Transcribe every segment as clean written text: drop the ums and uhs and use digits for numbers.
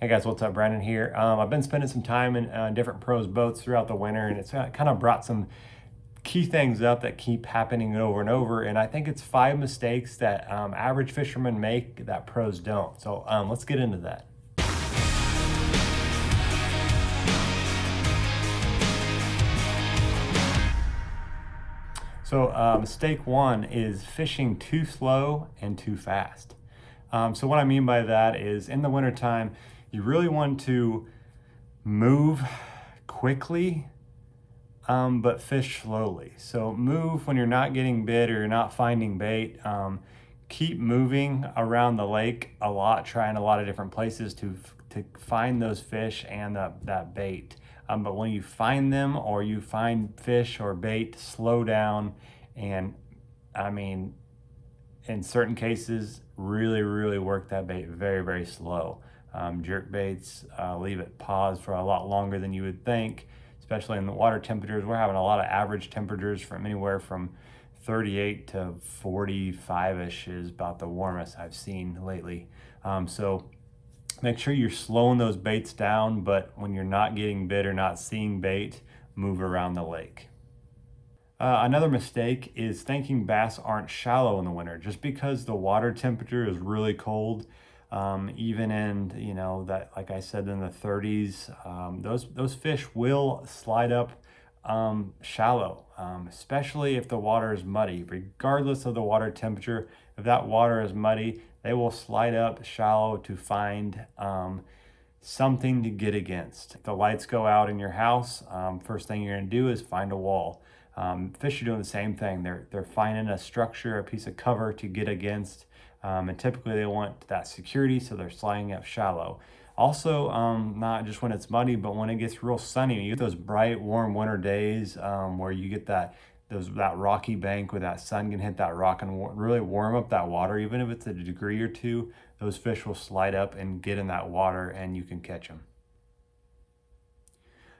Hey guys, what's up? Brandon here. I've been spending some time in different pros boats throughout the winter, and it's kind of brought some key things up that keep happening over and over. And I think it's 5 mistakes that average fishermen make that pros don't. So let's get into that. So mistake 1 is fishing too slow and too fast. So what I mean by that is in the wintertime, you really want to move quickly, but fish slowly. So move when you're not getting bit or you're not finding bait. Keep moving around the lake a lot, trying a lot of different places to find those fish and that bait. But when you find them or you find fish or bait, slow down. And I mean, in certain cases, really work that bait very slow. Jerk baits, leave it paused for a lot longer than you would think, especially in the water temperatures. We're having a lot of average temperatures from anywhere from 38 to 45-ish is about the warmest I've seen lately. So make sure you're slowing those baits down, but when you're not getting bit or not seeing bait, move around the lake. Another mistake is thinking bass aren't shallow in the winter. Just because the water temperature is really cold, even in, that, like I said, in the 30s, those fish will slide up shallow, especially if the water is muddy. Regardless of the water temperature, if that water is muddy, they will slide up shallow to find something to get against. If the lights go out in your house, first thing you're gonna do is find a wall. Fish are doing the same thing. They're finding a structure, a piece of cover to get against, and typically they want that security, so they're sliding up shallow. Also, not just when it's muddy, but when it gets real sunny, you get those bright, warm winter days where you get that rocky bank where that sun can hit that rock and really warm up that water. Even if it's a degree or two, those fish will slide up and get in that water and you can catch them.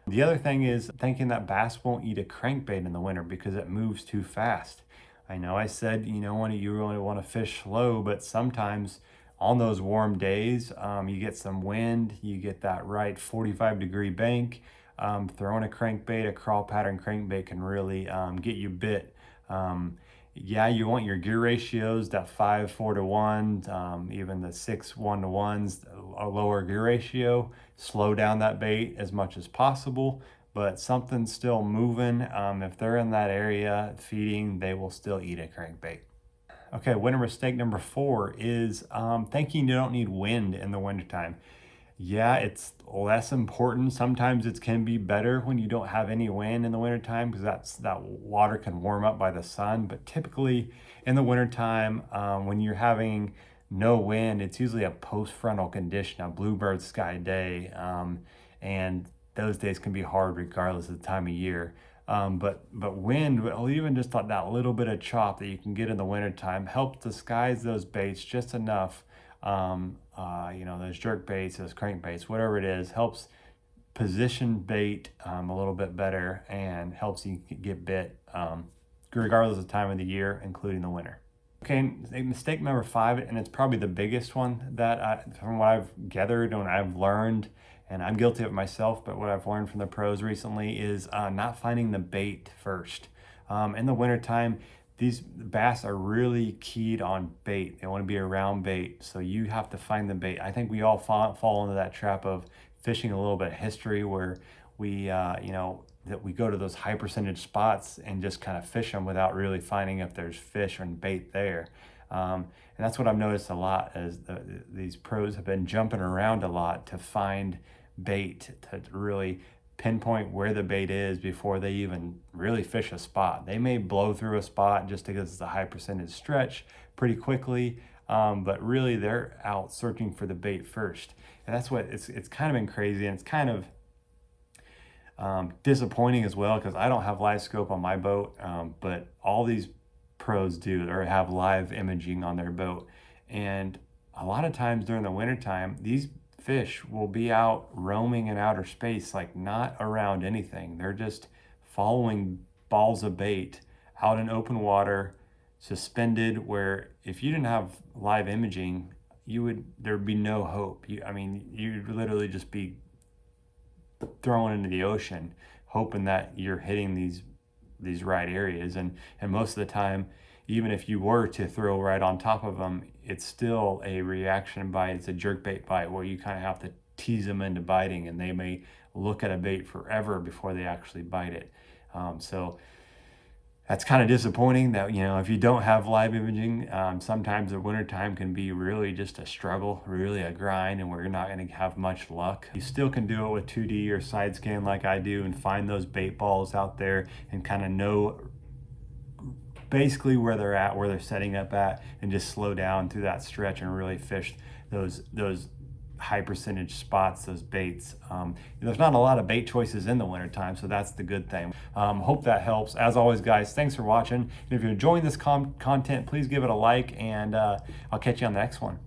The other thing is thinking that bass won't eat a crankbait in the winter because it moves too fast. I know I said you really want to fish slow, but sometimes on those warm days, you get some wind, you get that right 45-degree bank. Throwing a crankbait, a crawl pattern crankbait can really get you bit. Yeah, you want your gear ratios, that 5:4 to 1, even the 6:1 to 1s, a lower gear ratio. Slow down that bait as much as possible, but something's still moving. If they're in that area feeding, they will still eat a crankbait. Okay, winter mistake number 4 is thinking you don't need wind in the wintertime. Yeah, it's less important. Sometimes it can be better when you don't have any wind in the wintertime because that water can warm up by the sun. But typically in the wintertime, when you're having no wind, it's usually a post-frontal condition, a bluebird sky day. And those days can be hard regardless of the time of year. But wind, or even just that little bit of chop that you can get in the wintertime, helps disguise those baits just enough. Those jerk baits, those crankbaits, whatever it is, helps position bait a little bit better and helps you get bit regardless of the time of the year, including the winter. Okay, mistake number 5, and it's probably the biggest one that from what I've gathered and I've learned, and I'm guilty of it myself, but what I've learned from the pros recently is not finding the bait first. In the wintertime, these bass are really keyed on bait. They want to be around bait, so you have to find the bait. I think we all fall into that trap of fishing a little bit of history where we, that we go to those high percentage spots and just kind of fish them without really finding if there's fish and bait there. And that's what I've noticed a lot as these pros have been jumping around a lot to find bait, to really pinpoint where the bait is before they even really fish a spot. They may blow through a spot just because it's a high percentage stretch pretty quickly, but really they're out searching for the bait first. And that's what it's kind of been crazy, and it's kind of disappointing as well because I don't have livescope on my boat, but all these pros do or have live imaging on their boat. And a lot of times during the wintertime, these fish will be out roaming in outer space, like not around anything. They're just following balls of bait out in open water, suspended, where if you didn't have live imaging, there'd be no hope. I mean, you'd literally just be thrown into the ocean, hoping that you're hitting these right areas. And most of the time, even if you were to throw right on top of them, it's still a reaction bite. It's a jerkbait bite where you kind of have to tease them into biting, and they may look at a bait forever before they actually bite it. So that's kind of disappointing that, if you don't have live imaging, sometimes the wintertime can be really just a struggle, really a grind, and we're not going to have much luck. You still can do it with 2D or side scan like I do and find those bait balls out there and kind of know basically where they're at, where they're setting up at, and just slow down through that stretch and really fish those high percentage spots, those baits. There's not a lot of bait choices in the wintertime, so that's the good thing. Hope that helps. As always, guys, thanks for watching. And if you're enjoying this content, please give it a like, and I'll catch you on the next one.